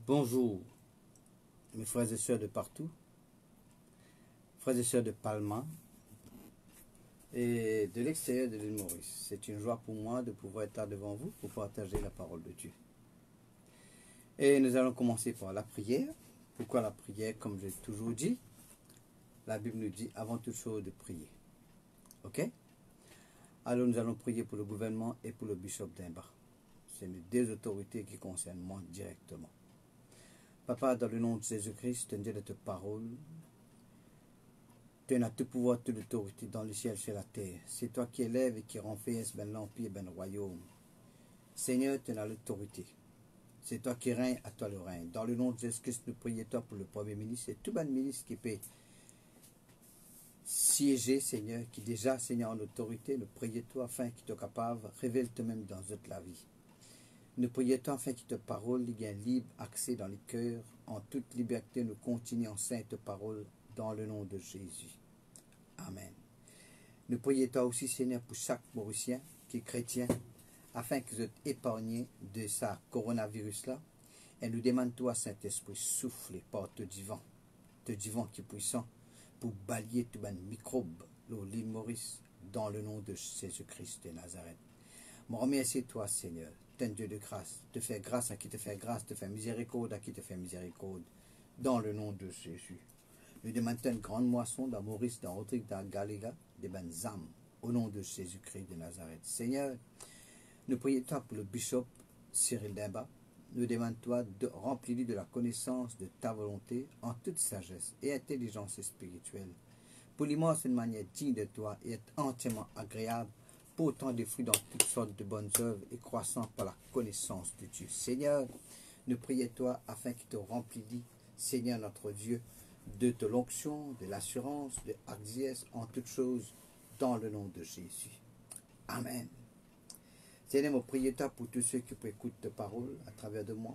Bonjour, mes frères et sœurs de partout, frères et sœurs de Palma et de l'extérieur de l'île Maurice. C'est une joie pour moi de pouvoir être là devant vous pour partager la parole de Dieu. Et nous allons commencer par la prière. Pourquoi la prière? Comme j'ai toujours dit, la Bible nous dit avant toute chose de prier. Ok? Alors nous allons prier pour le gouvernement et pour le bishop d'Imba. C'est les deux autorités qui concernent moi directement. Papa, dans le nom de Jésus-Christ, tu es Dieu de ta parole. Tu as tout pouvoir, toute autorité dans le ciel, sur la terre. C'est toi qui élèves et qui renfermes ben l'empire, ben le royaume. Seigneur, tu as l'autorité. C'est toi qui règnes, à toi le règne. Dans le nom de Jésus-Christ, nous prions toi pour le Premier ministre et tout ben ministre qui peut siéger, Seigneur, qui déjà, Seigneur, en autorité, nous prions toi afin qu'il te capable, révèle toi-même dans toute la vie. Nous prions toi afin que ta parole ait un libre accès dans les cœurs, en toute liberté, nous continuons en sainte parole, dans le nom de Jésus. Amen. Nous prions toi aussi, Seigneur, pour chaque Mauricien qui est chrétien, afin que vous êtes épargnés de ce coronavirus-là. Et nous demandons toi, Saint-Esprit, souffler par te divin qui est puissant, pour balayer tout un microbe, l'île Maurice, dans le nom de Jésus-Christ de Nazareth. Je remercie toi, Seigneur, t'es un Dieu de grâce, te faire grâce à qui te fait grâce, te faire miséricorde à qui te fait miséricorde, dans le nom de Jésus. Nous demandons une grande moisson dans Maurice, dans Rodrigue, dans Galéga, des bonnes âmes, au nom de Jésus-Christ de Nazareth. Seigneur, nous prions toi pour le bishop Cyril d'Imba. Nous demandons toi de remplir de la connaissance de ta volonté en toute sagesse et intelligence spirituelle, pour l'immense d'une manière digne de toi et être entièrement agréable, portant des fruits dans toutes sortes de bonnes œuvres et croissant par la connaissance de Dieu. Seigneur, nous prions toi afin qu'il te remplisse, Seigneur notre Dieu, de de l'onction, de l'assurance, de hardiesse en toutes choses, dans le nom de Jésus. Amen. Seigneur, nous prions toi pour tous ceux qui écoutent ta parole à travers de moi.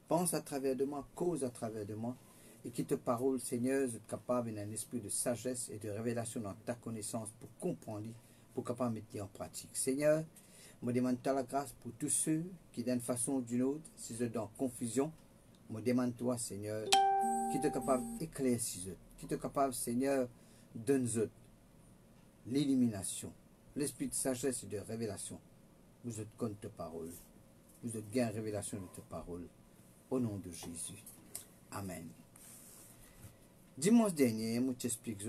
Pense à travers de moi, cause à travers de moi, et que ta parole, Seigneur, soit capable d'un esprit de sagesse et de révélation dans ta connaissance pour comprendre, pour capable mettre en pratique. Seigneur, je demande ta la grâce pour tous ceux qui, d'une façon ou d'une autre, si sont dans confusion, je demande toi, Seigneur, qui est capable d'éclaircir, qui est capable, Seigneur, de nous l'illumination, l'esprit de sagesse et de révélation. Vous êtes contre ta parole. Vous êtes gain révélation de ta parole. Au nom de Jésus. Amen. Dimanche dernier, je t'explique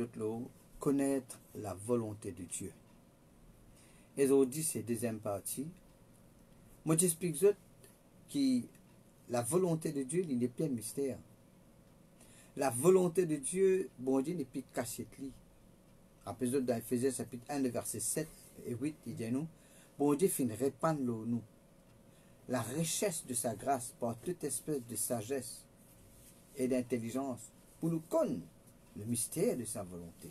connaître la volonté de Dieu. Et aujourd'hui, c'est la deuxième partie. Je t'explique que la volonté de Dieu, il est plein de mystère. La volonté de Dieu, bon Dieu, n'est plus cachée. Rappelez-vous dans Ephésiens chapitre 1, verset 7 et 8, il dit nous, bon Dieu finit répandre nous la richesse de sa grâce par toute espèce de sagesse et d'intelligence pour nous connaître le mystère de sa volonté.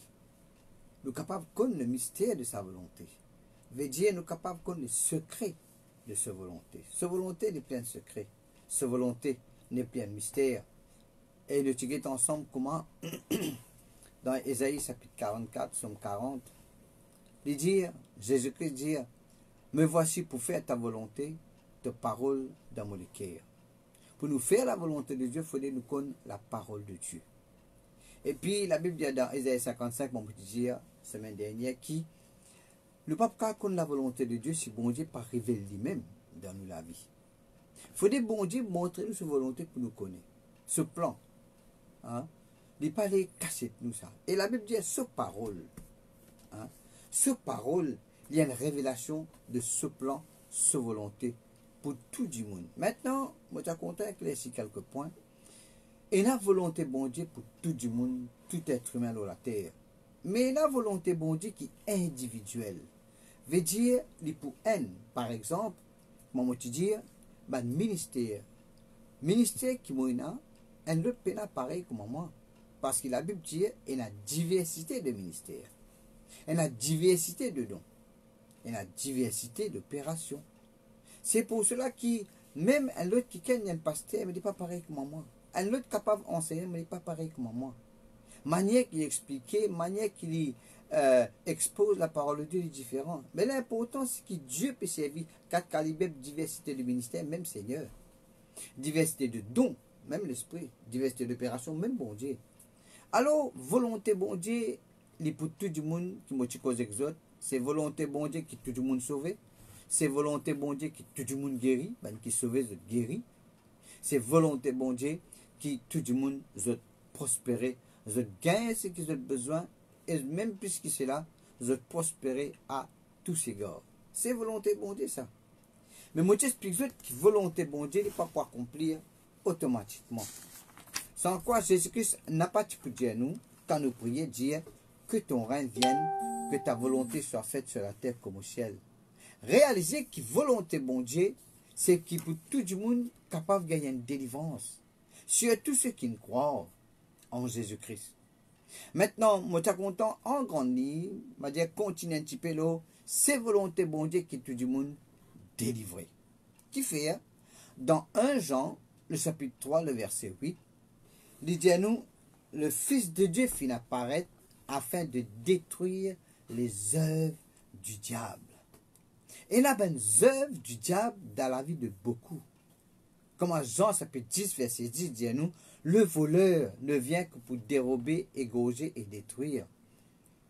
Nous sommes capables de connaître le mystère de sa volonté. Veut dire nous sommes capables de connaître le secret de sa volonté. Sa volonté n'est plein de secrets. Sa volonté n'est plein de mystère. Et nous étudions ensemble comment, dans Ésaïe chapitre 44, somme 40, il dit, Jésus-Christ dit, me voici pour faire ta volonté, ta parole dans mon cœur. Pour nous faire la volonté de Dieu, il faut nous connaître la parole de Dieu. Et puis la Bible dit dans Ésaïe 55, on peut dire, semaine dernière, qui ne peut pas connaître la volonté de Dieu si bon Dieu pas révélé lui-même dans nous la vie. Il faut que bon Dieu montre nous sa volonté pour nous connaître. Ce plan. Hein? Il n'est pas les cacher nous ça. Et la Bible dit, ce parole. Hein? Ce parole, il y a une révélation de ce plan, ce volonté pour tout du monde. Maintenant, moi je suis content d'éclaircir quelques points. Et la volonté bon Dieu pour tout du monde, tout être humain sur la terre. Mais la volonté bon Dieu qui est individuelle. Veut dire, pour un, par exemple, comment tu dis, ben ministère. Ministère qui m'a un autre pénal pareil comme moi. Parce que la Bible dit, il y a une diversité de ministères. Il y a une diversité de dons. Il y a une diversité d'opérations. C'est pour cela que même un autre qui est un pasteur, mais n'est pas pareil que moi. Un autre capable d'enseigner, mais n'est pas pareil que moi. Manière qu'il explique, manière qu'il expose la parole de Dieu est différente. Mais l'important, c'est que Dieu peut servir quatre calibres de diversité de ministère, même Seigneur. diversité de dons, même l'esprit, diversité d'opérations, même bon Dieu. Alors, volonté bon Dieu, les pour tout le monde qui m'a dit cause exote, c'est volonté bon Dieu qui tout le monde sauvé, c'est volonté bon Dieu qui tout le monde guéri, ben qui sauvé, guéri, c'est volonté bon Dieu qui tout le monde prospérer, gagner ce qu'ils ont besoin, et même plus que cela, prospérer à tous égards. C'est volonté bon Dieu ça. Mais moi j'explique que volonté bon Dieu n'est pas pour accomplir automatiquement. Sans quoi Jésus-Christ n'a pas pu dire nous, quand nous prions, dire que ton règne vienne, que ta volonté soit faite sur la terre comme au ciel. Réaliser que volonté bon Dieu, c'est qui pour tout le monde capable de gagner une délivrance. Surtout ceux qui ne croient en Jésus-Christ. Maintenant, moi suis content en grande ligne, je dire continue un petit peu là, c'est volonté bon Dieu qui tout le monde délivré. Qui fait, dans 1 Jean, le chapitre 3, le verset 8, il dit à nous, le Fils de Dieu finit apparaître afin de détruire les œuvres du diable. Et là, les œuvres du diable dans la vie de beaucoup. Comme en Jean chapitre 10, verset 10, dit à nous, le voleur ne vient que pour dérober, égorger et détruire.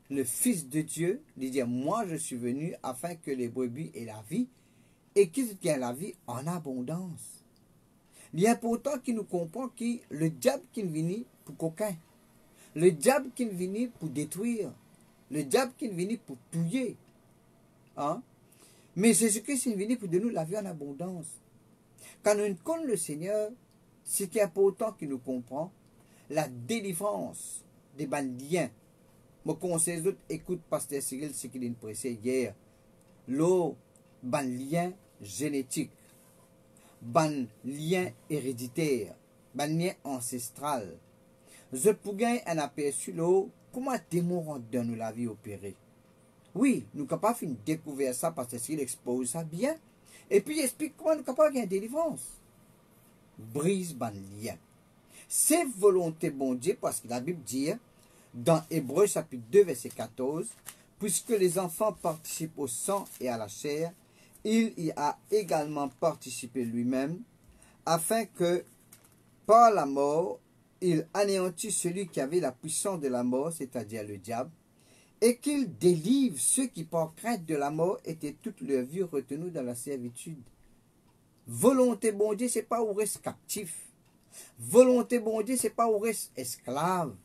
Le Fils de Dieu, il dit, moi je suis venu afin que les brebis aient la vie et qu'ils aient la vie en abondance. Il est important qu'il nous comprenne que le diable qui vient pour coquin, le diable qui vient pour détruire, le diable qui vient pour tuer. Hein? Mais Jésus-Christ est venu pour donner nous la vie en abondance. Quand nous connaissons le Seigneur, ce qui est important qu'il nous comprend, la délivrance des liens. Je conseille aux autres, écoute Pasteur Cyril, ce qu'il a pressé hier. Le lien génétique, lien héréditaire, lien ancestral. Je peux gagner un aperçu là, comment démon rentre dans nous la vie opérée. Oui, nous sommes capables de découvrir ça parce qu'il expose ça bien. Et puis il explique comment nous sommes capables de gagner délivrance. Brise lien. C'est volonté bon Dieu parce que la Bible dit dans Hébreux chapitre 2 verset 14, puisque les enfants participent au sang et à la chair, il y a également participé lui-même, afin que par la mort, il anéantisse celui qui avait la puissance de la mort, c'est-à-dire le diable, et qu'il délivre ceux qui par crainte de la mort étaient toute leur vie retenus dans la servitude. Volonté bon Dieu, c'est pas où reste captif. Volonté bon Dieu, c'est pas où reste esclave.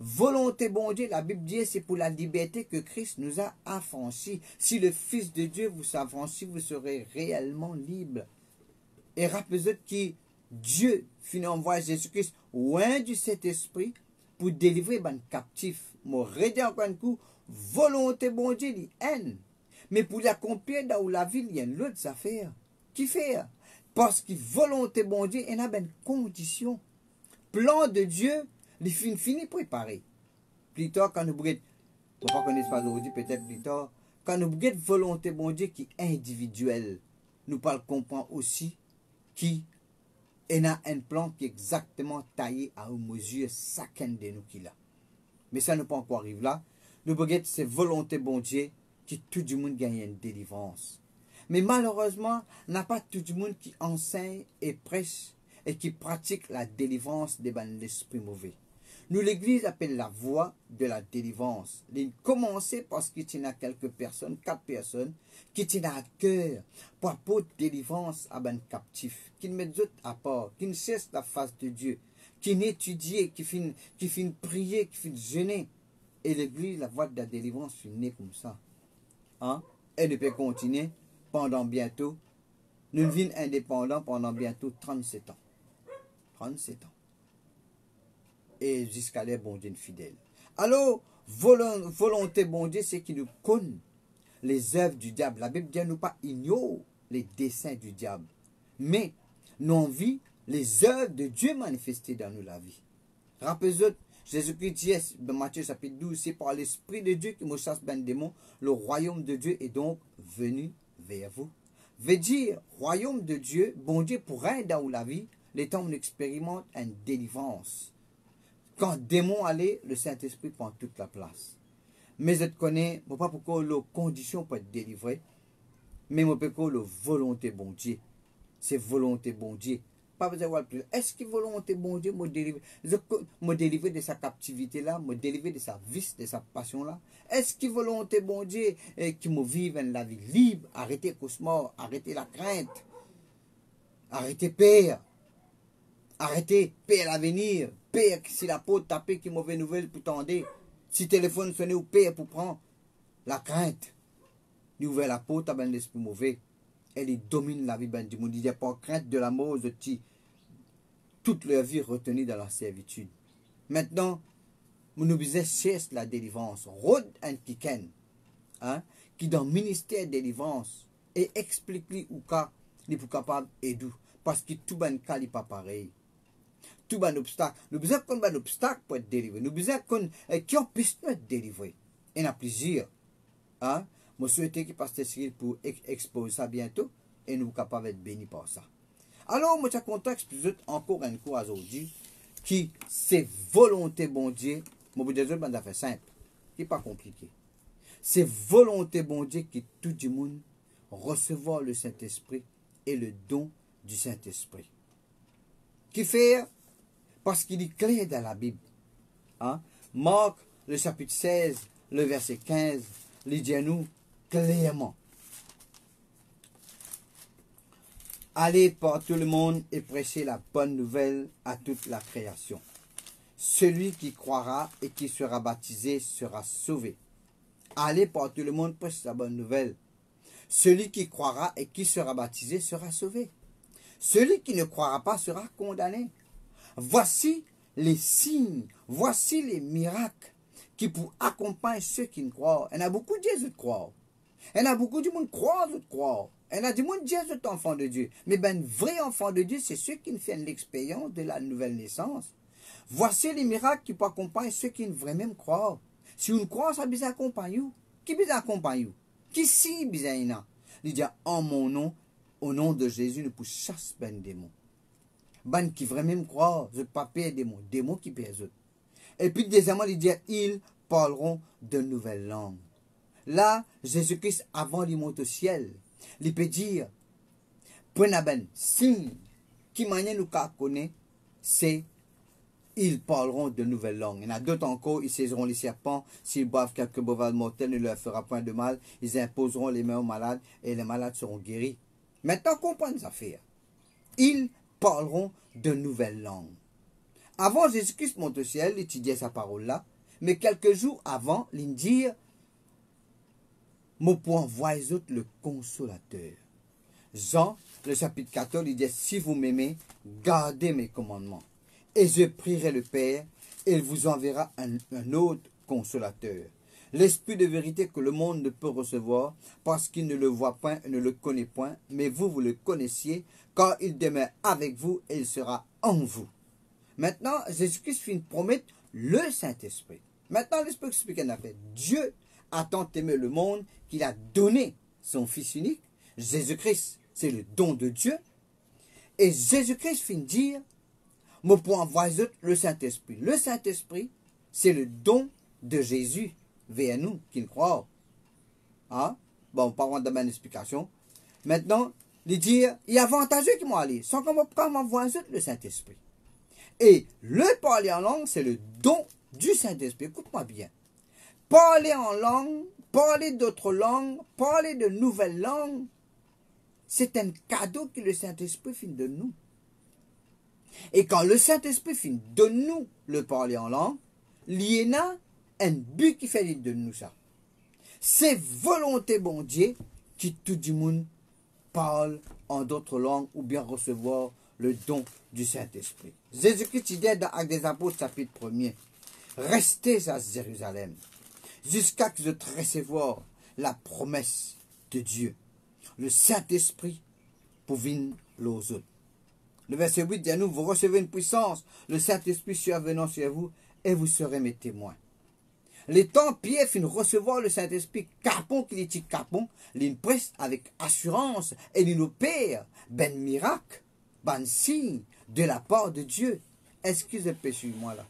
Volonté bon Dieu, la Bible dit, c'est pour la liberté que Christ nous a affranchis. Si le Fils de Dieu vous affranchit, vous serez réellement libre. Et rappelez-vous que Dieu finit envoyer Jésus-Christ loin du Saint-Esprit pour délivrer les captifs. Moi, redis encore un coup, volonté bon Dieu, il haine. Mais pour l'accomplir dans la ville, il y a une autre affaire. Qui fait? Parce que volonté bon Dieu, il y a une condition. Plan de Dieu, il finit préparé. Plus tard, quand nous brûlons, on ne va pas connaître pas aujourd'hui, peut-être plus tard, quand nous brûlons volonté bon Dieu qui est individuelle, nous parlons comprendre aussi qui est un plan qui est exactement taillé à une mesure chacun de nous qui l'a. Mais ça ne peut pas encore arriver là. Nous brûlons c'est volonté bon Dieu qui tout le monde gagne une délivrance. Mais malheureusement, n'a pas tout le monde qui enseigne et prêche et qui pratique la délivrance des l'esprit mauvais. Nous, l'Église appelle la voie de la délivrance. Il commencer parce qu'il y a quelques personnes, 4 personnes, qui tiennent à cœur pour apporter délivrance à un captif, qui ne mettent d'autres à part, qui ne cessent la face de Dieu, qui n'étudient, qui finissent prier, qui finissent jeûner. Et l'Église, la voie de la délivrance, finit comme ça. Hein? Elle ne peut continuer pendant bientôt. Nous vîmes indépendants pendant bientôt 37 ans. 37 ans. Et jusqu'à l'air bon Dieu fidèle. Alors, volonté bon Dieu, c'est qu'il nous connaît les œuvres du diable. La Bible dit nous pas ignore les desseins du diable. Mais nous envie les œuvres de Dieu manifestées dans nous la vie. Rappelez-vous, Jésus-Christ dit dans Matthieu chapitre 12, c'est par l'Esprit de Dieu qui me chasse ben démon. Le royaume de Dieu est donc venu vers vous. Veut dire, royaume de Dieu, bon Dieu pour rien dans la vie, les temps où on expérimente une délivrance. Quand démon allait, le Saint-Esprit prend toute la place. Mais je connais, je ne sais pas pourquoi les conditions pour être délivrées, mais je peux la volonté bon Dieu. C'est volonté bon Dieu pas besoin de voir plus. Est-ce que volonté, bon Dieu, me délivrer de sa captivité-là, me délivrer de sa vice, de sa passion-là? Est-ce que volonté, bon Dieu, qui me vive la vie libre, arrêter cauchemar, arrêter la crainte, arrêter peur, arrêter peur l'avenir, peur si la peau tapée, qui mauvaise nouvelle pour tendre, si téléphone sonne ou peur pour prendre, la crainte, il ouvre la peau, t'as ben l'esprit mauvais. Elle domine la vie du monde. Il n'y a pas crainte de la mort de toute leur vie retenue dans la servitude. Maintenant, nous besoin chercher la délivrance. Rod and Kiken, hein, qui dans le ministère de délivrance, et explique-lui où cas, il est capable d'aider. Parce que tout le cas n'est pas pareil. Tout un obstacle. Nous besoin qu'on ait un obstacle pour être délivré. Nous besoin qu'on puisse être délivré. Et il y a plusieurs. Hein? Je souhaite que Pasteur Cyril pour exposer ça bientôt et nous sommes capables d'être bénis par ça. Alors, moi, je suis content d'expliquer encore une fois aujourd'hui qui c'est volonté, bon Dieu. Moi, je vous dis, c'est simple. Ce n'est pas compliqué. C'est volonté, bon Dieu, qui tout le monde recevoir le Saint-Esprit et le don du Saint-Esprit. Qui fait? Parce qu'il est clair dans la Bible. Hein? Marc, le chapitre 16, le verset 15, il dit à nous clairement. Allez par tout le monde et prêchez la bonne nouvelle à toute la création. Celui qui croira et qui sera baptisé sera sauvé. Allez par tout le monde, prêchez la bonne nouvelle. Celui qui croira et qui sera baptisé sera sauvé. Celui qui ne croira pas sera condamné. Voici les signes, voici les miracles qui pour accompagner ceux qui ne croient. Il y a beaucoup de Jésus qui croient. Il y a beaucoup de monde qui croient, d'autres croient. Il y a du monde Jésus est enfant de Dieu. Mais ben, vrai enfant de Dieu, c'est ceux qui font l'expérience de la nouvelle naissance. Voici les miracles qui pour accompagner ceux qui ne vraiment croient. Si vous ne croyez, ça besoin accompagner. Qui besoin accompagner? Qui si besoin? Il dit en mon nom, au nom de Jésus, nous pouvons chasser ben démons. Ben qui vraiment croient, je ne pas perdre démons, démons qui perdent. Et puis deuxièmement, il dit ils parleront de nouvelles langues. Là, Jésus-Christ, avant qu'il monte au ciel, il peut dire, prenez ben signe qui manière nous connaît, c'est ils parleront de nouvelles langues. Il y en a d'autres encore, ils saisiront les serpents, s'ils boivent quelques breuvages mortels, ne leur fera point de mal, ils imposeront les mains aux malades et les malades seront guéris. Maintenant, comprenez les affaires. Ils parleront de nouvelles langues. Avant Jésus-Christ monte au ciel, il étudiait sa parole-là, mais quelques jours avant, il dit, mon point envoie autres le consolateur. Jean, le chapitre 14, il dit, si vous m'aimez, gardez mes commandements. Et je prierai le Père, et il vous enverra un autre consolateur. L'esprit de vérité que le monde ne peut recevoir, parce qu'il ne le voit point et ne le connaît point, mais vous, vous le connaissiez, car il demeure avec vous et il sera en vous. Maintenant, Jésus-Christ fait une promesse, le Saint-Esprit. Maintenant, l'Esprit explique en fait. Dieu a tant aimé le monde qu'il a donné son Fils unique. Jésus-Christ, c'est le don de Dieu. Et Jésus-Christ finit dire, moi pour envoyer le Saint-Esprit. Le Saint-Esprit, c'est le don de Jésus vers nous qui le croient. Hein? Bon, pas vraiment de bonne explication. Maintenant, il dit, il y a avantageux qui m'ont allé, sans qu'on m'envoie le Saint-Esprit. Et le parler en langue, c'est le don du Saint-Esprit. Écoute-moi bien. Parler en langue, parler d'autres langues, parler de nouvelles langues, c'est un cadeau que le Saint-Esprit finit de nous. Et quand le Saint-Esprit finit de nous le parler en langue, il y a un but qui fait de nous ça. C'est volonté, bon Dieu, qui tout le monde parle en d'autres langues ou bien recevoir le don du Saint-Esprit. Jésus-Christ dit dans Actes des Apôtres, chapitre 1er, restez à Jérusalem jusqu'à ce que je recevoir la promesse de Dieu, le Saint-Esprit pour venir aux autres. Le verset 8 dit à nous, vous recevez une puissance, le Saint-Esprit survenant sur vous, et vous serez mes témoins. Les temps, Pierre finit recevoir le Saint-Esprit, capon qu'il est capon, il presse avec assurance, et il opère, ben miracle, ben signe, de la part de Dieu. Excusez-moi, suis-moi là.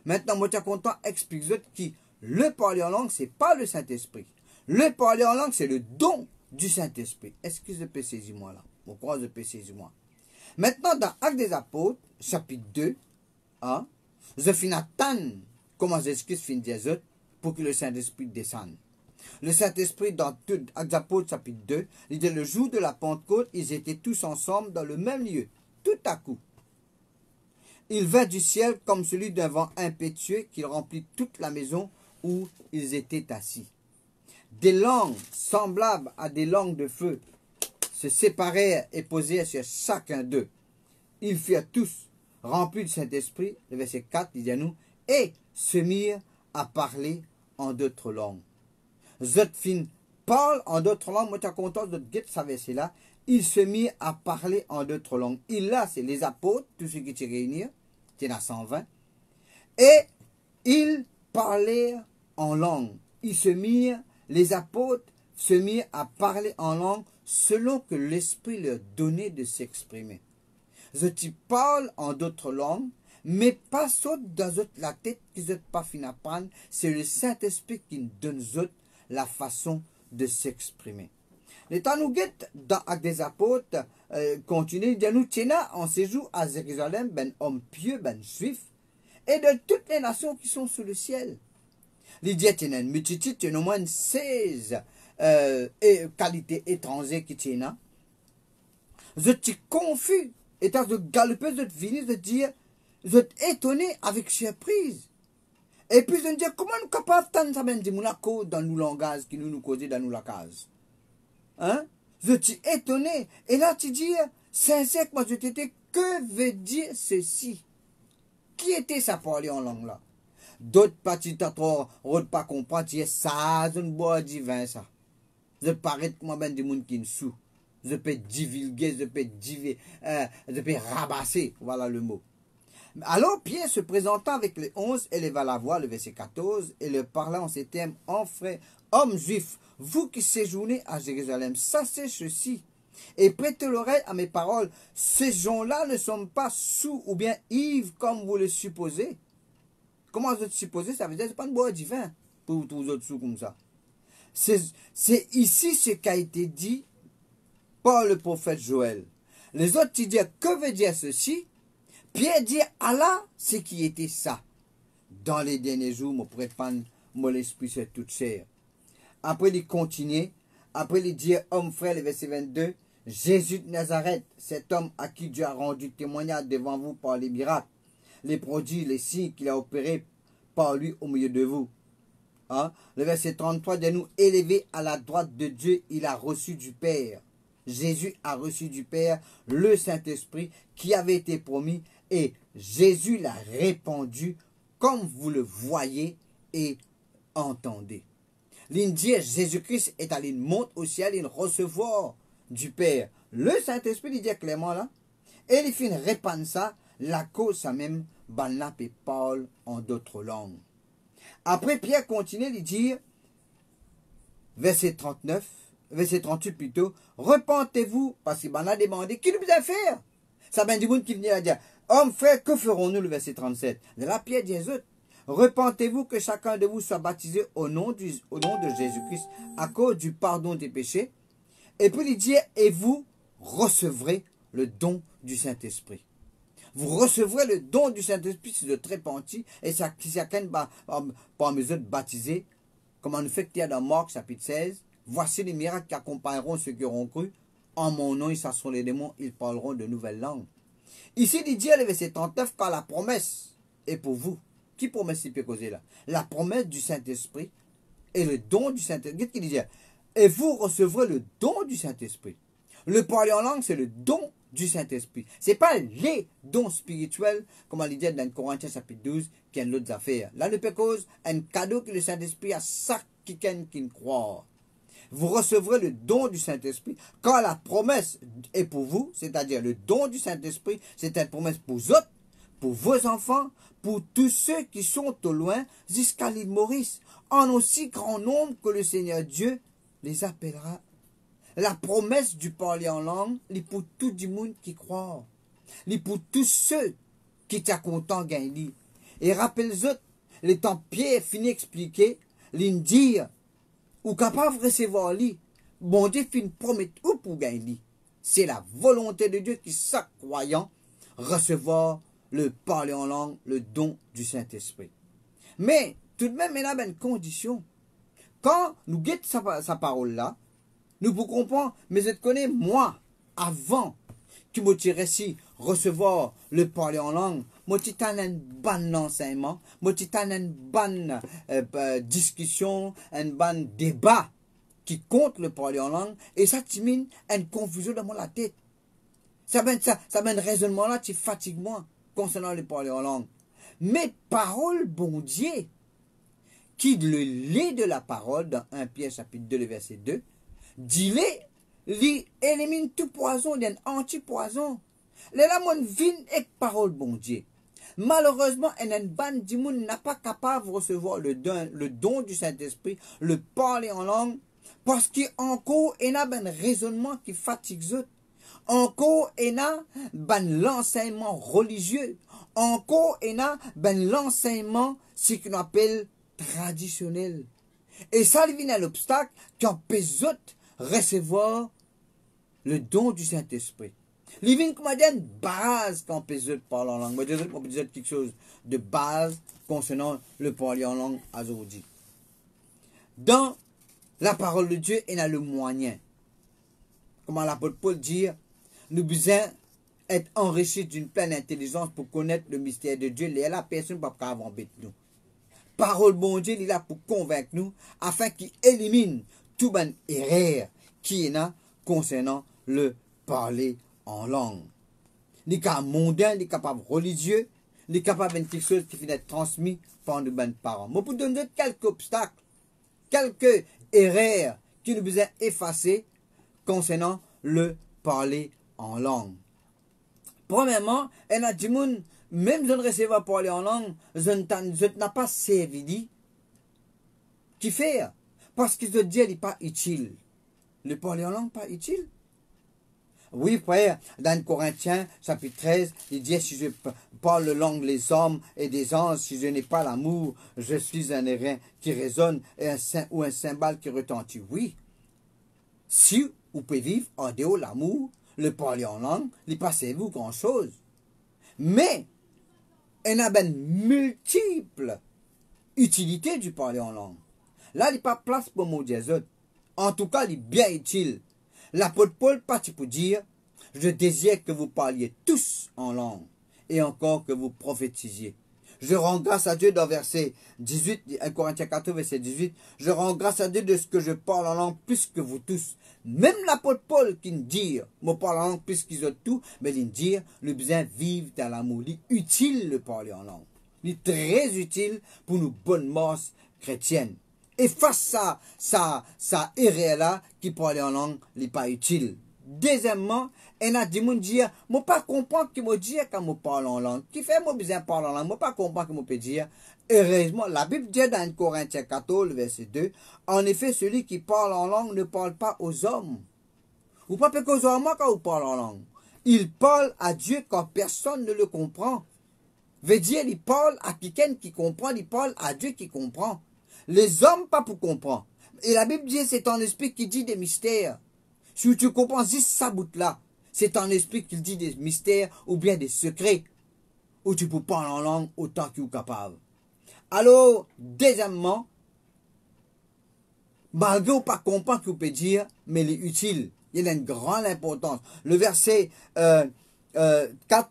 Maintenant, moi, je suis content, explique-moi qui, le parler en langue, c'est pas le Saint-Esprit. Le parler en langue, c'est le don du Saint-Esprit. Excusez-moi, saisis-moi là. Mon croix, je peux saisir moi. Maintenant, dans Actes des Apôtres, chapitre 2, hein, je finis attendre comment Jésus-Christ finit des autres pour que le Saint-Esprit descende. Le Saint-Esprit, dans Actes des Apôtres, chapitre 2, il dit le jour de la Pentecôte, ils étaient tous ensemble dans le même lieu. Tout à coup, il vint du ciel comme celui d'un vent impétueux qui remplit toute la maison où ils étaient assis. Des langues semblables à des langues de feu se séparèrent et posèrent sur chacun d'eux. Ils furent tous remplis du Saint-Esprit, le verset 4 dit à nous, et se mirent à parler en d'autres langues. Zotfin parle en d'autres langues, moi je suis content de guetter ça verset-là. Ils se mirent à parler en d'autres langues. Et là, c'est les apôtres, tous ceux qui étaient réunis, il y en a 120, et ils parlèrent en langue. Ils se mirent, les apôtres se mirent à parler en langue selon que l'Esprit leur donnait de s'exprimer. Je parle en d'autres langues, mais pas saute dans la tête qui n'est pas fin à prendre. C'est le Saint-Esprit qui nous donne la façon de s'exprimer. Le temps nous guette dans Actes des Apôtres, continue, il nous tient en séjour à Jérusalem, ben homme pieux, ben juif, et de toutes les nations qui sont sous le ciel. Il dit, il y a une multitude, il y a au moins 16 qualités étrangères qui tiennent. Je suis confus, étant de galoper, de venir, de dire, je suis étonné avec surprise. Et puis je me dis, comment nous sommes capables de faire ça dans nos langages qui nous causent dans nos langages? Hein? Je suis étonné. Et là, tu dis, sincèrement, je t'étais, que veut dire ceci? Qui était ça parler en langue là? D'autres parties, d'autres pas comprendre, tu dis, ça, je ne bois du vin, ça. Je parais comme ben des gens qui ne sous. Je peux divulguer, je peux rabasser, voilà le mot. Alors Pierre se présentant avec les 11 éleva la voix, le verset 14, et leur parla en ces termes, en frères, hommes juifs, vous qui séjournez à Jérusalem, sachez ceci, et prêtez l'oreille à mes paroles. Ces gens-là ne sont pas sous ou bien ivres comme vous le supposez. Comment vous supposez? Ça veut dire que ce n'est pas une boire du vin pour tous les autres sous comme ça. C'est ici ce qui a été dit par le prophète Joël. Les autres qui disent, que veut dire ceci? Pierre dit, Allah, ce qui était ça. Dans les derniers jours, mon prépare, mon esprit sur toute chair. Après, il continue. Après, il dit, homme frère, le verset 22, Jésus de Nazareth, cet homme à qui Dieu a rendu témoignage devant vous par les miracles, les prodiges, les signes qu'il a opérés par lui au milieu de vous. Hein? Le verset 33 de nous, élevé à la droite de Dieu, il a reçu du Père. Jésus a reçu du Père le Saint-Esprit qui avait été promis et Jésus l'a répandu comme vous le voyez et entendez. L'Indien Jésus-Christ est allé monter au ciel et recevoir du Père le Saint-Esprit, il dit clairement là, et il finit répandre ça, la cause ça même, Barnabé et Paul en d'autres langues. Après Pierre continue, il dit, verset 39, verset 38 plutôt, repentez-vous, parce qu'il m'en a demandé, qui nous a fait? Ça vient du monde qui venait à dire, homme frère, que ferons-nous, le verset 37. De là, Pierre dit, repentez-vous que chacun de vous soit baptisé au nom de Jésus-Christ, à cause du pardon des péchés. Et puis il dit, et vous recevrez le don du Saint-Esprit. Vous recevrez le don du Saint-Esprit si vous êtes repenti, et si chacun par mesure de baptiser, comme on fait qu'il y a dans Marc chapitre 16, voici les miracles qui accompagneront ceux qui auront cru. En mon nom, ils chasseront les démons, ils parleront de nouvelles langues. Ici, il dit, le verset 39, car la promesse est pour vous. Qui promesse il peut causer là? La promesse du Saint-Esprit et le don du Saint-Esprit. Qu'est-ce qu'il dit? Et vous recevrez le don du Saint-Esprit. Le parler en langue, c'est le don du Saint-Esprit. Ce n'est pas les dons spirituels, comme on dit dans Corinthiens chapitre 12, qui est une autre affaire. Là, le peut cause un cadeau que le Saint-Esprit a chaque quelqu'un qui croit. Vous recevrez le don du Saint-Esprit quand la promesse est pour vous, c'est-à-dire le don du Saint-Esprit, c'est une promesse pour vous autres, pour vos enfants, pour tous ceux qui sont au loin, jusqu'à l'île Maurice, en aussi grand nombre que le Seigneur Dieu les appellera. La promesse du parler en langue, c'est pour tout le monde qui croit. C'est pour tous ceux qui sont contents de gagner. Et rappelez-vous, le temps Pierre finit d'expliquer, il dit, ou capable de recevoir lui, bon Dieu finit promettre ou pour gagner. C'est la volonté de Dieu qui, chaque croyant, recevoir le parler en langue, le don du Saint-Esprit. Mais, tout de même, il y a une condition. Quand nous guettons sa parole là, nous pouvons comprendre, mais je te connais, moi, avant que je te réussi recevoir le parler en langue, moi, je t'en un bon enseignement, moi, je t'en une bonne discussion, un bon débat qui compte le parler en langue, et ça t'imine une confusion dans la tête. Ça mène raisonnement là, tu fatigues moi concernant le parler en langue. Mais parole, bon Dieu, qui le lait de la parole, dans 1 Pierre chapitre 2, le verset 2, dit-les, lui élimine tout poison, d'un anti-poison. Les lamons viennent avec parole, bon Dieu. Malheureusement, un ban du monde n'a pas capable de recevoir le don du Saint-Esprit, le parler en langue, parce qu'encore, il y a un raisonnement qui fatigue eux. Encore, il y a l'enseignement religieux. Encore, il y a l'enseignement, ce qu'on appelle traditionnel. Et ça, il vient à l'obstacle qui empêche recevoir le don du Saint-Esprit. Il vient comme une base qui empêche de parler en langue. Mais on peut dire quelque chose de base concernant le parler en langue aujourd'hui. Dans la parole de Dieu, il y a le moyen. Comment l'apôtre Paul dit, nous besoin être enrichis d'une pleine intelligence pour connaître le mystère de Dieu. Et la personne ne peut pas avoir nous. Parole bon Dieu, il est là pour convaincre nous, afin qu'il élimine tout ben erreur qui est là concernant le parler en langue. Il est capable mondain, il est capable religieux, il est capable de quelque chose qui finit d'être transmis par nos ben parents. Mais pour donner quelques obstacles, quelques erreurs qui nous besoin effacer concernant le parler en langue. Premièrement, il y a des gens, même je ne recevais parler en langue, je n'ai pas servi qui fait. Parce que je dis, il n'est pas utile. Le parler en langue n'est pas utile. Oui, frère, dans Corinthiens, chapitre 13, il dit, si je parle la langue des hommes et des anges, si je n'ai pas l'amour, je suis un airain qui résonne ou un cymbale qui retentit. Oui. Si vous pouvez vivre en dehors de l'amour, le parler en langue, il ne passe vous grand-chose. Mais, il y a une multiple utilité du parler en langue. Là, il n'y a pas place pour mot des autres. En tout cas, il est bien utile. L'apôtre Paul partit pour dire, je désire que vous parliez tous en langue, et encore que vous prophétisiez. Je rends grâce à Dieu dans verset 18, 1 Corinthiens 14, verset 18. Je rends grâce à Dieu de ce que je parle en langue plus que vous tous. Même l'apôtre Paul qui nous dit, moi parle en langue plus qu'ils ont tout, mais il dit, le besoin vivre dans l'amour. Il est utile de parler en langue. Il est très utile pour nos bonnes mœurs chrétiennes. Et face à ça erreur là qui parle en langue, il n'est pas utile. Deuxièmement, il y a des gens qui disent, moi pas comprendre que moi dire quand moi parle en langue. Qui fait moi besoin parler en langue, moi pas comprendre que moi peut dire. Heureusement, la Bible dit dans 1 Corinthiens 14, verset 2, en effet, celui qui parle en langue ne parle pas aux hommes. Ou pas qu'aux hommes quand vous parlez en langue. Il parle à Dieu quand personne ne le comprend. Veut dire, il parle à quelqu'un qui comprend, il parle à Dieu qui comprend. Les hommes, pas pour comprendre. Et la Bible dit, c'est ton esprit qui dit des mystères. Si tu comprends juste ça bout là, c'est ton esprit qui dit des mystères ou bien des secrets. Où tu peux parler en langue autant que tu es capable. Alors, deuxièmement, malgré ou pas comprendre ce que vous pouvez dire, mais il est utile. Il a une grande importance. Le verset 4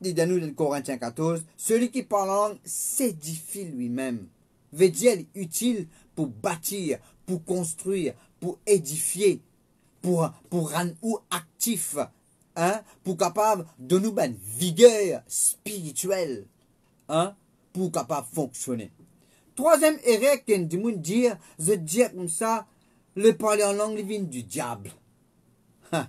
dit dans nous dans Corinthiens 14, celui qui parle en langue s'édifie lui-même. Veut dire il est utile pour bâtir, pour construire, pour édifier, pour rendre ou actif, hein, pour capable de nous une vigueur spirituelle, hein, pour capable fonctionner. Troisième erreur qu'un du monde dire, je dis comme ça, le parler en langue, il vient du diable. Hein,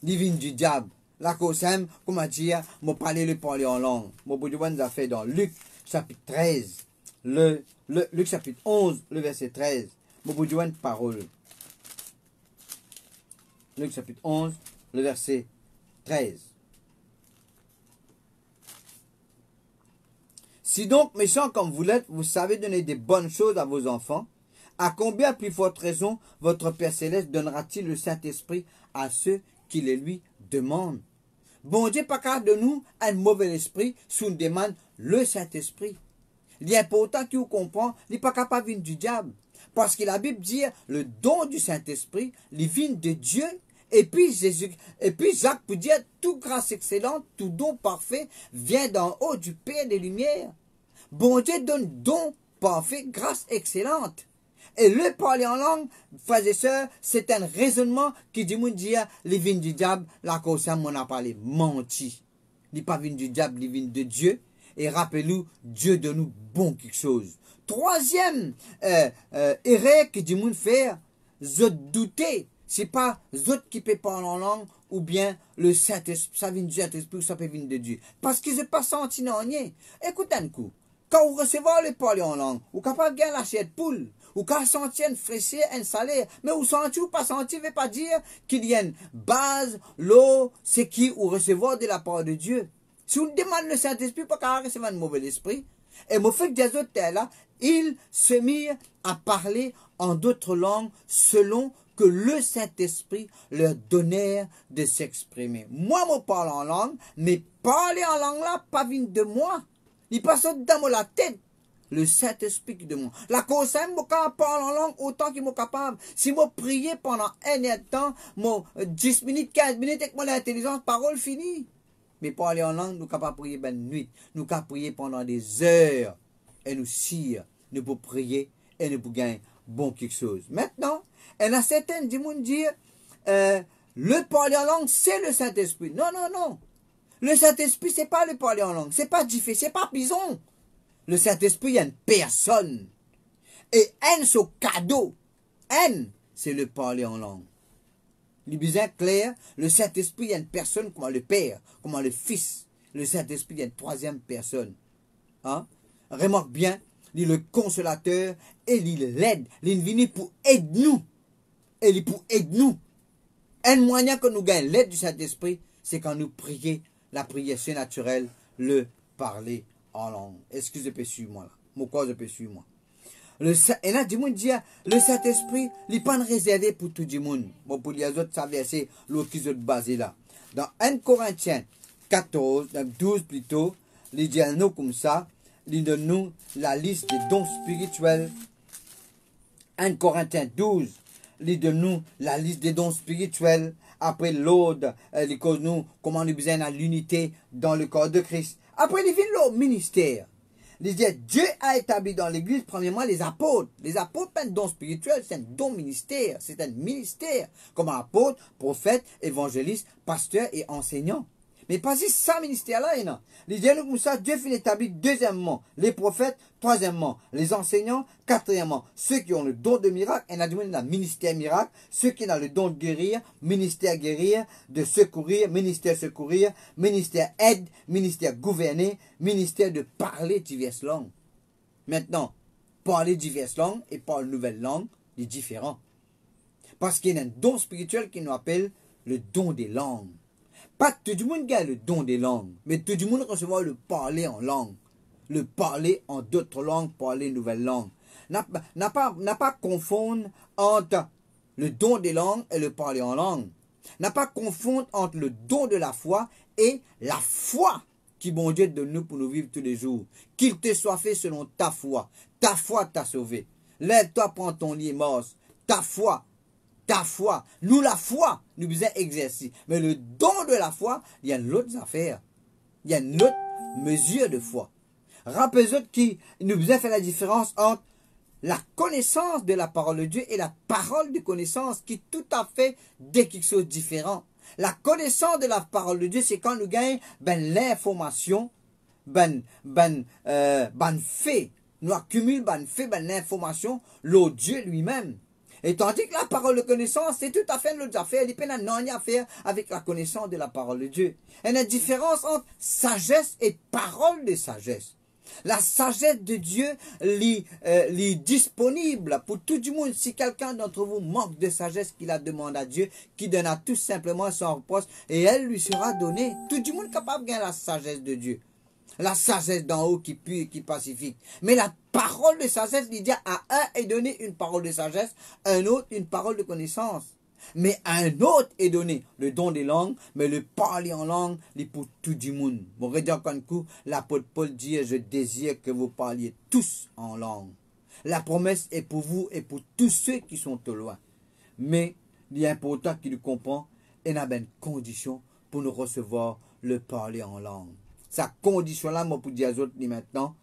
il vient du diable. La cause, comment dire, moi parler en langue. Moi, vous avez fait dans Luc, chapitre 13. Luc chapitre 11, le verset 13. Vous avez une parole. Luc chapitre 11, le verset 13. Si donc méchants comme vous l'êtes, vous savez donner des bonnes choses à vos enfants, à combien plus forte raison votre Père Céleste donnera-t-il le Saint-Esprit à ceux qui les lui demande. Bon Dieu pas capable de nous un mauvais esprit sous une demande le Saint-Esprit. Il est important que vous compreniez, il n'est pas capable de venir du diable. Parce que la Bible dit le don du Saint-Esprit, il vient de Dieu. Et puis Jacques peut dire toute grâce excellente, tout don parfait vient d'en haut du Père des Lumières. Bon Dieu donne don parfait, grâce excellente. Et le parler en langue, frères et sœurs, c'est un raisonnement qui dit, les vins du diable, la cause ça, on a parlé, menti. Il n'est pas vin du diable, il vient de Dieu. Et rappelez-vous, Dieu donne nous bon quelque chose. Troisième erreur que dit moun faire, zot douter, c'est pas zot qui peut parler en langue, ou bien le Saint-Esprit, ça vient du Saint-Esprit, ou ça peut venir de Dieu. Parce qu'ils ne pas senti non rien. Écoutez un coup. Quand vous recevez le parler en langue, vous capable de gagner la poule, ou quand sentir un fraîcheur, un salaire, mais vous sentez ou pas senti, ne veut pas dire qu'il y a une base, l'eau, c'est qui vous recevoir de la part de Dieu. Si vous demandez le Saint-Esprit, pas qu'à recevoir un mauvais esprit, et mon fait que des autres là, ils se mirent à parler en d'autres langues selon que le Saint-Esprit leur donnait de s'exprimer. Moi, je parle en langue, mais parler en langue là, pas vient de moi. Il passe dans la tête. Le Saint-Esprit de moi. La cause, je parle en langue autant qu'il est capable. Si je prie pendant un temps, 10 minutes, 15 minutes, avec mon intelligence, parole finie. Mais parler en langue, nous sommes capables de prier ben nuit. Nous sommes capables de prier pendant des heures. Et nous sire, nous pouvons prier et nous pouvons gagner bon quelque chose. Maintenant, il y a certains qui disent, le parler en langue, c'est le Saint-Esprit. Non, non, non. Le Saint-Esprit, c'est pas le parler en langue. C'est pas diffé, c'est pas pison. Le Saint-Esprit, il y a une personne. Et un, c'est cadeau. Un, c'est le parler en langue. Il est bien clair, le Saint-Esprit, il y a une personne comme le Père, comme le Fils. Le Saint-Esprit, il y a une troisième personne. Hein? Remarque bien, il est le consolateur et il l'aide. Il est venu pour aider nous. Et il est pour aider nous. Un moyen que nous gagnons l'aide du Saint-Esprit, c'est quand nous prions la prière surnaturelle, le parler en langue. Est-ce que je peux suivre moi là? Mon corps, je peux suivre moi. Et là, du monde dit, le Saint-Esprit, il n'est pas réservé pour tout le monde. Bon, pour les autres, ça verset, l'autre qui est basé là. Dans 1 Corinthiens 14, 12 plutôt, il dit à nous comme ça, il donne nous la liste des dons spirituels. 1 Corinthiens 12, il donne nous la liste des dons spirituels. Après l'autre, il cause nous comment nous besoin de l'unité dans le corps de Christ. Après, il vient l'autre ministère. Il dit, Dieu a établi dans l'église, premièrement, les apôtres. Les apôtres, pas un don spirituel, c'est un don ministère. C'est un ministère. Comme apôtre, prophète, évangéliste, pasteur et enseignant. Mais pas si ça ministère-là, il y en a. Il dit, comme ça, Dieu fait établir deuxièmement, les prophètes, troisièmement, les enseignants, quatrièmement, ceux qui ont le don de miracle, et on a ministère miracle, ceux qui ont le don de guérir, ministère guérir, de secourir, ministère secourir, ministère aide, ministère gouverner, ministère de parler diverses langues. Maintenant, parler diverses langues et parler nouvelles langues, c'est différent. Parce qu'il y a un don spirituel qui nous appelle le don des langues. Pas tout le monde a le don des langues, mais tout le monde recevoir le parler en langue. Le parler en d'autres langues, parler une nouvelle langue. N'a pas confondre entre le don des langues et le parler en langue. N'a pas confondre entre le don de la foi et la foi qui bon Dieu donne nous pour nous vivre tous les jours. Qu'il te soit fait selon ta foi. Ta foi t'a sauvé. Lève-toi, prends ton lit et morse. Ta foi. Ta foi. Nous, la foi, nous besoin exercer. Mais le don de la foi, il y a une autre affaire. Il y a une autre mesure de foi. Rappelez-vous qui nous besoin faire la différence entre la connaissance de la parole de Dieu et la parole de connaissance qui est tout à fait quelque chose de différent. La connaissance de la parole de Dieu, c'est quand nous gagnons l'information, fait. Nous accumulons fait, l'information, le Dieu lui-même. Et tandis que la parole de connaissance, c'est tout à fait l'autre affaire. Il n'y a rien à faire avec la connaissance de la parole de Dieu. Il y a une différence entre sagesse et parole de sagesse. La sagesse de Dieu est disponible pour tout le monde. Si quelqu'un d'entre vous manque de sagesse, qu'il la demande à Dieu, qui donnera tout simplement son reproche et elle lui sera donnée. Tout le monde est capable de gagner la sagesse de Dieu. La sagesse d'en haut qui pue et qui pacifique. Mais la parole de sagesse, il dit à un est donné une parole de sagesse, à un autre une parole de connaissance. Mais à un autre est donné le don des langues, mais le parler en langue, c'est pour tout du monde. Mon redire quand coup, l'apôtre Paul dit, je désire que vous parliez tous en langue. La promesse est pour vous et pour tous ceux qui sont au loin. Mais il est important qu'il comprend et n'a une condition pour nous recevoir le parler en langue. Sa condition-là, moi, pour dire aux autres, maintenant,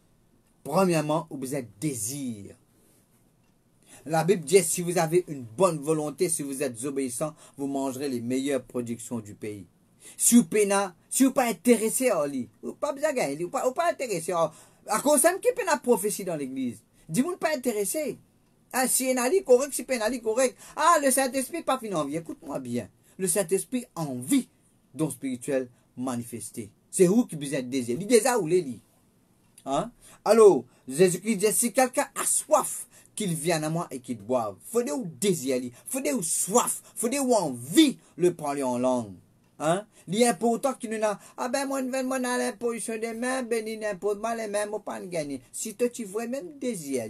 premièrement, vous êtes désir. La Bible dit, si vous avez une bonne volonté, si vous êtes obéissant, vous mangerez les meilleures productions du pays. Si vous n'êtes pas intéressé à lui, vous pas besoin de gagner, vous pas intéressé à cause de qui peut la prophétie dans l'église. Dis-moi pas intéressé. Ah, si un ali correct, si un ali correct. Ah, le Saint-Esprit pas fin envie. Écoute-moi bien. Le Saint-Esprit a envie don spirituel manifesté. C'est vous qui besoin de désir. Il déjà ou les lit. Hein? Alors, Jésus-Christ dit, si quelqu'un a soif, qu'il vienne à moi et qu'il boive. Faudrait ou désir, faudrait ou soif, faudrait ou envie le parler en langue. Hein? Il est important qu'il nous a, ah ben, moi, dans la position des mains, ben, il n'impose pas les mains, moi, pas gagner. Si toi, tu vois même désir,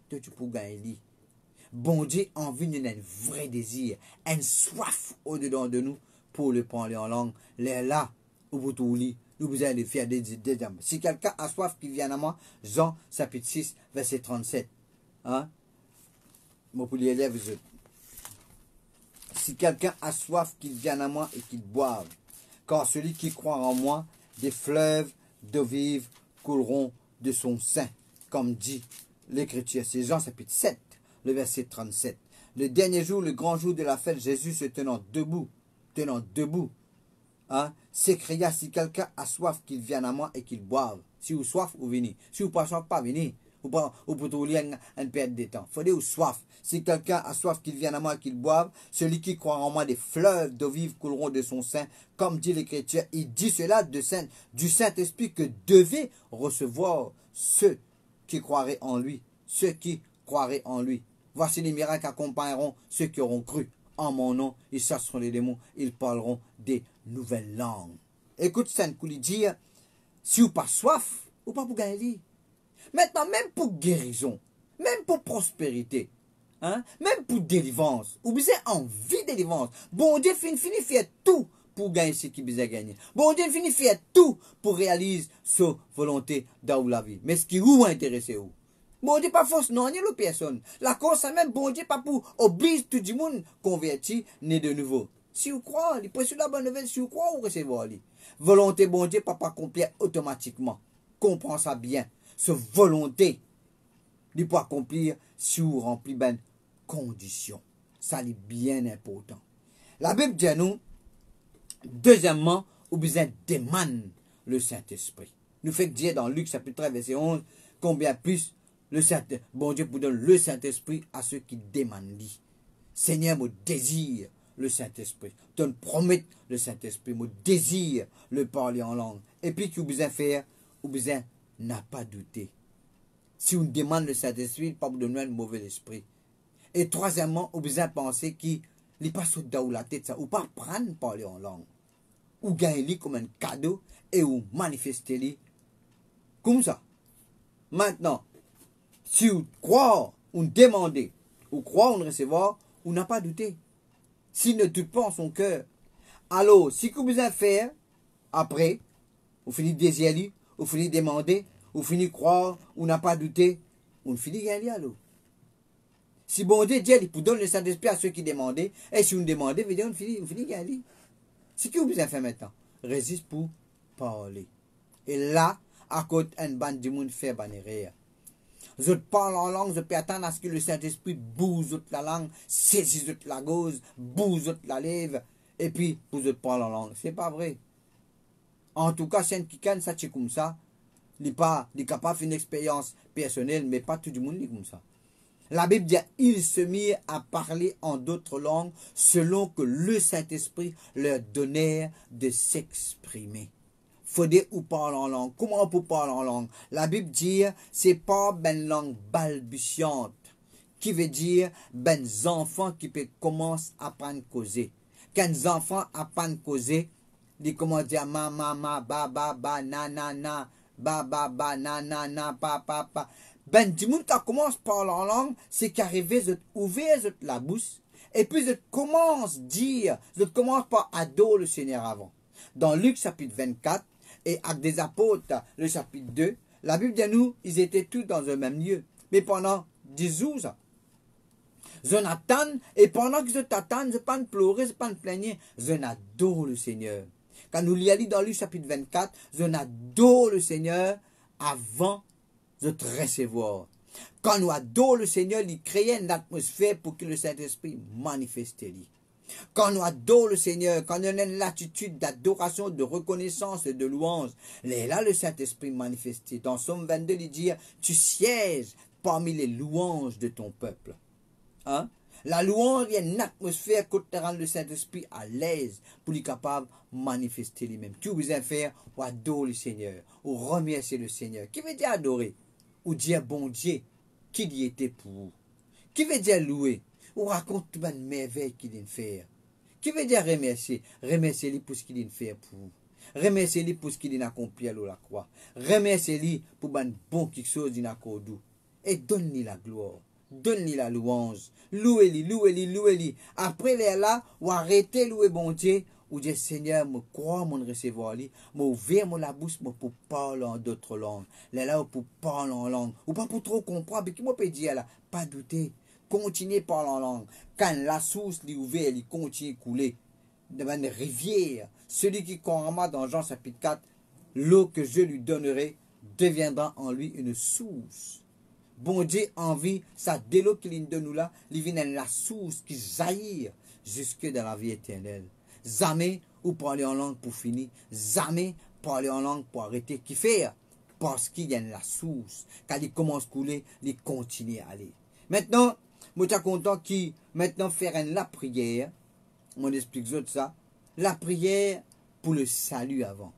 toi, tu peux gagner. Bon Dieu, envie de un vrai désir, un soif au-dedans de nous pour le parler en langue. Là, au bout de lit, nous vous allez faire des hommes. Si quelqu'un a soif, qu'il vienne à moi, Jean, chapitre 6, verset 37. Hein? Moi, pour les élèves, si quelqu'un a soif, qu'il vienne à moi et qu'il boive. Car celui qui croit en moi, des fleuves d'eau vive couleront de son sein. Comme dit l'Écriture. C'est Jean chapitre 7, le verset 37. Le dernier jour, le grand jour de la fête, Jésus se tenant debout, hein, s'écria, si quelqu'un a soif, qu'il vienne à moi et qu'il boive. Si vous soif, vous venez. Si vous pas soif, pas venez. Ou pour trouver une perte de temps. Faudrait ou soif. Si quelqu'un a soif, qu'il vienne à moi, qu'il boive. Celui qui croit en moi, des fleuves d'eau vive couleront de son sein. Comme dit l'Écriture, il dit cela du Saint-Esprit que devait recevoir ceux qui croiraient en lui. Ceux qui croiraient en lui. Voici les miracles accompagneront ceux qui auront cru. En mon nom, ils chasseront les démons. Ils parleront des nouvelles langues. Écoute, Saint-Couli dire, si vous pas soif, ou pas pour gagner. Maintenant, même pour guérison, même pour prospérité, hein, même pour délivrance, ou bien envie de délivrance, bon Dieu finit fait tout pour gagner ce qu'il besoin gagner. Bon Dieu finit fait tout pour réaliser sa volonté dans la vie. Mais ce qui vous intéresse, où? Bon Dieu pas force non, ni l'autre personne. La cause, même bon Dieu pas pour obliger tout le monde converti, né de nouveau. Si vous croyez, il peut sur la bonne nouvelle, si vous croyez, vous recevez. Volonté bon Dieu pas accomplir automatiquement. Comprends ça bien. Ce volonté, il peut accomplir si vous remplit ben conditions. Ça est bien important. La Bible dit à nous, deuxièmement, vous besoin demande le Saint-Esprit. Nous fait dire dans Luc chapitre 13, verset 11, combien plus le Saint-Esprit, bon Dieu pour donner le Saint-Esprit à ceux qui demandent. Seigneur, mon désir le Saint-Esprit. Donne promettre le Saint-Esprit, mon désir le parler en langue. Et puis, que vous besoin faire, vous besoin n'a pas douté. Si on demande le Saint-Esprit, il ne pas vous donner un mauvais esprit. Et troisièmement, vous besoin penser qu'il n'est pas sur la tête, ça, ou pas prendre parler en langue. Ou gagner comme un cadeau et ou manifester comme ça. Maintenant, si vous croyez, ou demandez, ou croyez, ou recevoir, ou n'a pas douté. S'il ne doute pas en son cœur, alors, si vous besoin faire, après, vous finissez de désirer, vous finissez de demander, vous finissez de croire, vous n'a pas douté, vous finissez de gagner alors. Si bon Dieu dit, il donne le Saint-Esprit à ceux qui demandent, et si vous demandez, vous finissez de gagner. C'est ce que vous besoin faire maintenant. Résiste pour parler. Et là, à côté, un bande du monde fait bannière. Je parle en langue, je peux attendre à ce que le Saint-Esprit bouge la langue, saisit la gauze, bouge la lèvre, et puis vous parlez en langue. C'est pas vrai. En tout cas, c'est un qui ça c'est comme ça. Il n'est capable d'une expérience personnelle, mais pas tout le monde est comme ça. La Bible dit, ils se mirent à parler en d'autres langues selon que le Saint-Esprit leur donnait de s'exprimer. Faudrait ou parler en langue. Comment on peut parler en langue? La Bible dit, c'est pas une langue balbutiante, qui veut dire ben enfants qui commencent à apprendre à causer. Quand les enfants apprennent à causer, ils commencent à dire ma, ba, na, na, ba, na, pa. Ben, du monde qui commence à parler en langue, c'est qu'arriver, ouvrir la bouche, Et puis je commence par adorer le Seigneur avant. Dans Luc chapitre 24 et Actes des Apôtres, le chapitre 2, la Bible dit à nous, ils étaient tous dans le même lieu. Mais pendant 10 jours, je n'attends, et pendant que je t'attends, je ne pas pleurer, je ne pas plaigner, je n'adore le Seigneur. Quand nous lisons dans Luc chapitre 24, je n'adore le Seigneur avant de te recevoir. Quand nous adorons le Seigneur, il crée une atmosphère pour que le Saint-Esprit manifeste. Quand nous adorons le Seigneur, quand on a une attitude d'adoration, de reconnaissance et de louange, là le Saint-Esprit manifesté. Dans Somme 22, il dit, tu sièges parmi les louanges de ton peuple. Hein? La louange, il y a une atmosphère qui te rend le Saint-Esprit à l'aise pour lui capable de manifester lui-même. Tu vous faire ou adorer le Seigneur, ou remercier le Seigneur. Qui veut dire adorer? Ou dire bon Dieu, qui y était pour vous? Qui veut dire louer? Ou raconte toute une merveille qu'il vient de faire. Qui veut dire remercier? Remercier-lui pour ce qu'il vient de faire pour vous. Remercier-lui pour ce qu'il vient d'accomplir à la croix. Remercier-lui pour un bon quelque chose qu'il a accordé. Et donne-lui la gloire. Donne-lui la louange. Louez-lui, louez-lui, louez-lui. Après là, ou arrêtez louer bon Dieu. Ou dire Seigneur, me crois mon recevoir lui, me ouvrir mon la bouche pour parler en d'autres langues. Là pour parler en langue. Ou pas pour trop comprendre, mais qui m'a peut dire là, pas douter. Continuez à parler en langue. Quand la source est ouverte, il continue à couler. De une rivière. Celui qui croira dans Jean chapitre 4, l'eau que je lui donnerai deviendra en lui une source. Bon Dieu envie, ça dès l'eau qu'il donne nous là, il vient la source qui jaillit jusque dans la vie éternelle. Jamais ou parler en langue pour finir, jamais parler en langue pour arrêter. Qui fait? Parce qu'il y a la source. Quand il commence à couler, il continue à aller. Maintenant, moi je suis content qu'il maintenant faire la prière. On explique ça. La prière pour le salut avant.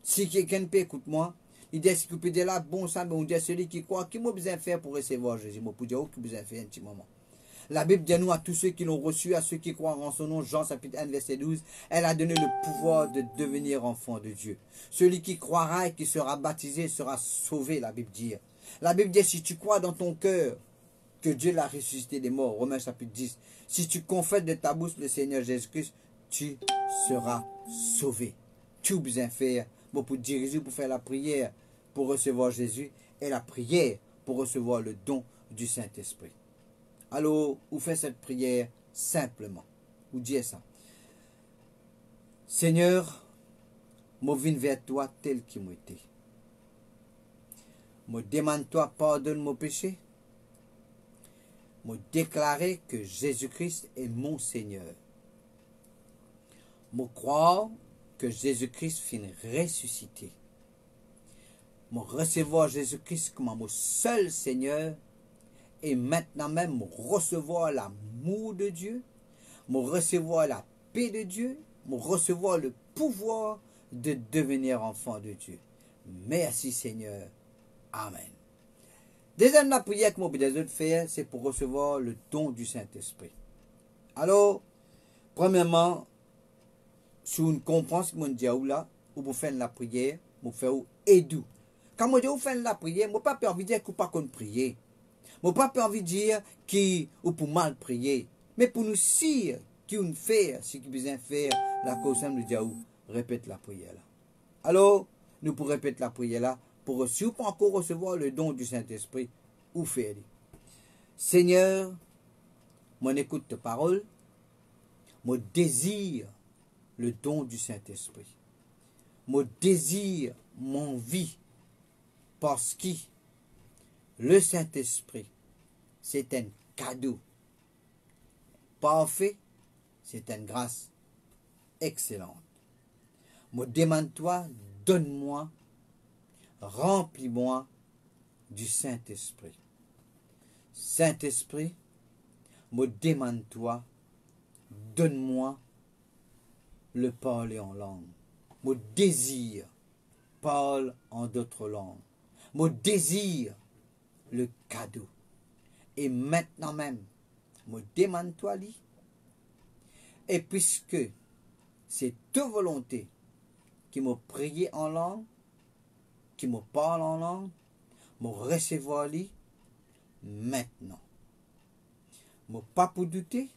Si quelqu'un peut écouter moi, il dit si vous pouvez dire là, bon ça, mais on dit à celui qui croit, qui m'a besoin de faire pour recevoir Jésus? Moi, pour dire, oh, qui besoin de faire un petit moment. La Bible dit à nous, à tous ceux qui l'ont reçu, à ceux qui croient en son nom, Jean chapitre 1, verset 12, elle a donné le pouvoir de devenir enfant de Dieu. Celui qui croira et qui sera baptisé sera sauvé, la Bible dit. La Bible dit, si tu crois dans ton cœur que Dieu l'a ressuscité des morts, Romains chapitre 10, si tu confesses de ta bouche le Seigneur Jésus-Christ, tu seras sauvé. Tu as besoin de faire pour diriger, pour faire la prière, pour recevoir Jésus, et la prière pour recevoir le don du Saint-Esprit. Alors, vous faites cette prière simplement. Vous dites ça. Seigneur, je viens vers toi tel qu'il m'a été. Je demande toi pardonne mon péché. Je déclare que Jésus-Christ est mon Seigneur. Je crois que Jésus-Christ finit ressuscité. Je recevoir Jésus-Christ comme mon seul Seigneur. Et maintenant même, recevoir l'amour de Dieu, recevoir la paix de Dieu, recevoir le pouvoir de devenir enfant de Dieu. Merci Seigneur. Amen. Deuxième la prière que je besoin de faire, c'est pour recevoir le don du Saint-Esprit. Alors, premièrement, si vous comprenez ce que je dis là, vous faites la prière, vous faites aider. Quand je dis vous faites la prière, je n'ai pas envie de dire que vous ne pouvez pas prier. Je n'ai pas envie de dire qu'on peut mal prier. Mais pour nous dire qu'on fait ce qu'il besoin de faire, la cause nous dit répète la prière là. Alors, nous pourrons répéter la prière là pour si vous ne pouvez encore recevoir le don du Saint-Esprit, ou faire. Seigneur, mon écoute ta parole, mon désir le don du Saint-Esprit. Mon désir, mon vie, parce que le Saint-Esprit, c'est un cadeau parfait, c'est une grâce excellente. Me demande-toi, donne-moi, remplis-moi du Saint-Esprit. Saint-Esprit, me demande-toi, donne-moi le parler en langue. Me désir, parle en d'autres langues. Me désir, le cadeau. Et maintenant même, me demande-toi, lui. Et puisque c'est ta volonté qui me prie en langue, qui me parle en langue, me recevoir lui maintenant. Me pas pour douter,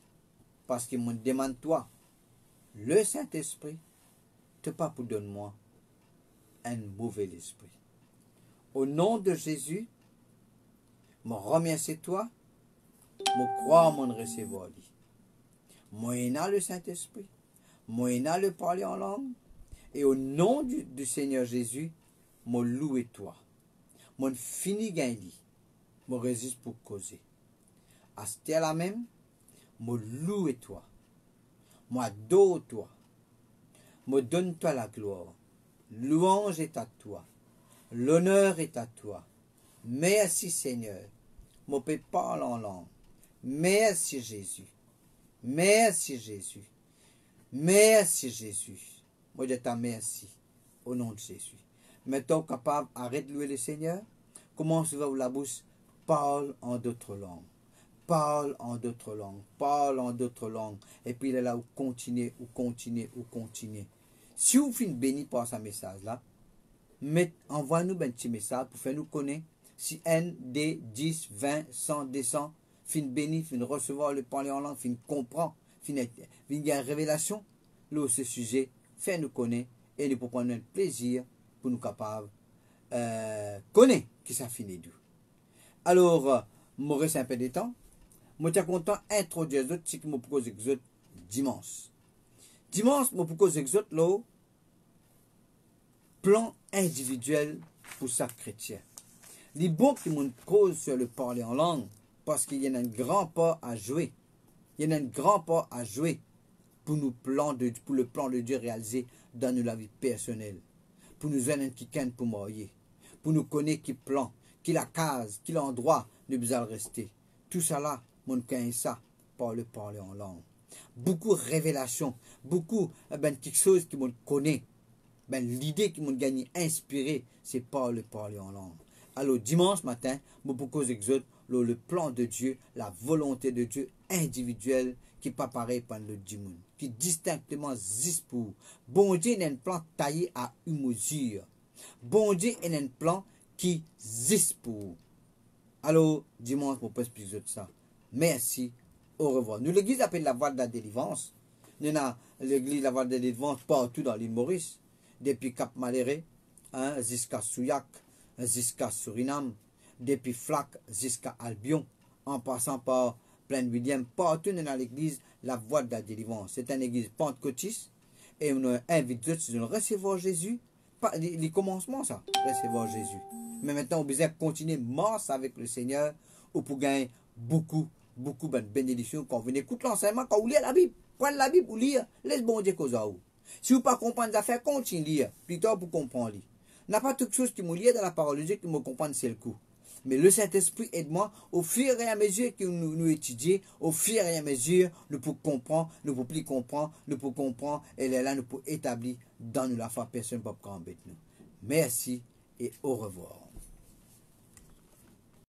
parce qu'il me demande toi, le Saint-Esprit, te pas pour donner-moi un mauvais esprit. Au nom de Jésus, je remercie toi, je crois mon recevoir. Moi, le Saint-Esprit, moi, le parler en langue, et au nom du Seigneur Jésus, je loue toi. Je finis gagner, je résiste pour causer. À ce là même, je loue toi, je adore toi, je donne toi la gloire. Louange est à toi, l'honneur est à toi. Merci Seigneur, je peux parler en langue. Merci Jésus, merci Jésus, merci Jésus. Moi je t'en merci au nom de Jésus. Maintenant capable, arrête de louer le Seigneur. Commence à ouvrir la bouche, parle en d'autres langues. Parle en d'autres langues, parle en d'autres langues. Et puis il est là où continuer, où continuer, où continuer. Si vous finissez béni par ce message-là, envoie-nous un petit message pour faire nous connaître. Si ND 10, 20, 100, 200, fin béni, fin recevoir le parler en langue, fin comprend, fin une révélation, là, ce sujet, fait nous connaître et nous pouvons prendre un plaisir pour nous capables connaître qui ça finit d'où. Alors, moi reste un peu de temps. Moi suis content d'introduire les autres qui me propose les autres dimanche. Dimanche, je propose les autres là, plan individuel pour chaque chrétien. Les bons qui me posent sur le parler en langue, parce qu'il y a un grand pas à jouer. Il y a un grand pas à jouer pour le plan de Dieu réalisé dans notre vie personnelle. Pour nous donner un qui pour mourir. Pour nous connaître qui plan, qui la case, qui l'endroit nous besoin rester. Tout ça là, mon connaît ça par le parler en langue. Beaucoup de révélations, beaucoup quelque chose qui me connaît. L'idée qui m'a gagné inspiré, c'est par le parler en langue. Alors dimanche matin, je propose le plan de Dieu, la volonté de Dieu individuelle qui n'est pas pareil par le dimanche, qui distinctement existe pour. Bon Dieu a un plan taillé à une mesure. Bon Dieu a un plan qui existe pour. Alors dimanche, je propose plus de ça. Merci, au revoir. Nous, l'église appelle la Voie de la Délivrance. Nous avons l'église la Voie de la Délivrance partout dans l'île Maurice. Depuis Cap Maléré, jusqu'à Souillac, jusqu'à Suriname, depuis Flac jusqu'à Albion, en passant par Plaine William, partout dans l'église, la Voie de la Délivrance. C'est une église pentecôtiste et on invite eux à recevoir Jésus. Les commencements, ça, recevoir Jésus. Mais maintenant, on besoin continuer marche avec le Seigneur pour gagner beaucoup de bénédictions quand vous écoutez l'enseignement, quand vous lisez la Bible. Prenez la Bible pour lire, laisse bon Dieu cause à vous. Si vous ne comprenez pas les affaires, continuez à lire, plus tard pour comprendre. Il n'y a pas toute chose qui me lie dans la parole de Dieu qui me comprenne, c'est le coup. Mais le Saint-Esprit aide-moi au fur et à mesure que nous étudions, au fur et à mesure, nous pouvons comprendre, nous pouvons plus comprendre, nous pouvons comprendre, et là, nous pouvons établir dans nous la foi, personne ne peut pas embêter nous. Merci et au revoir.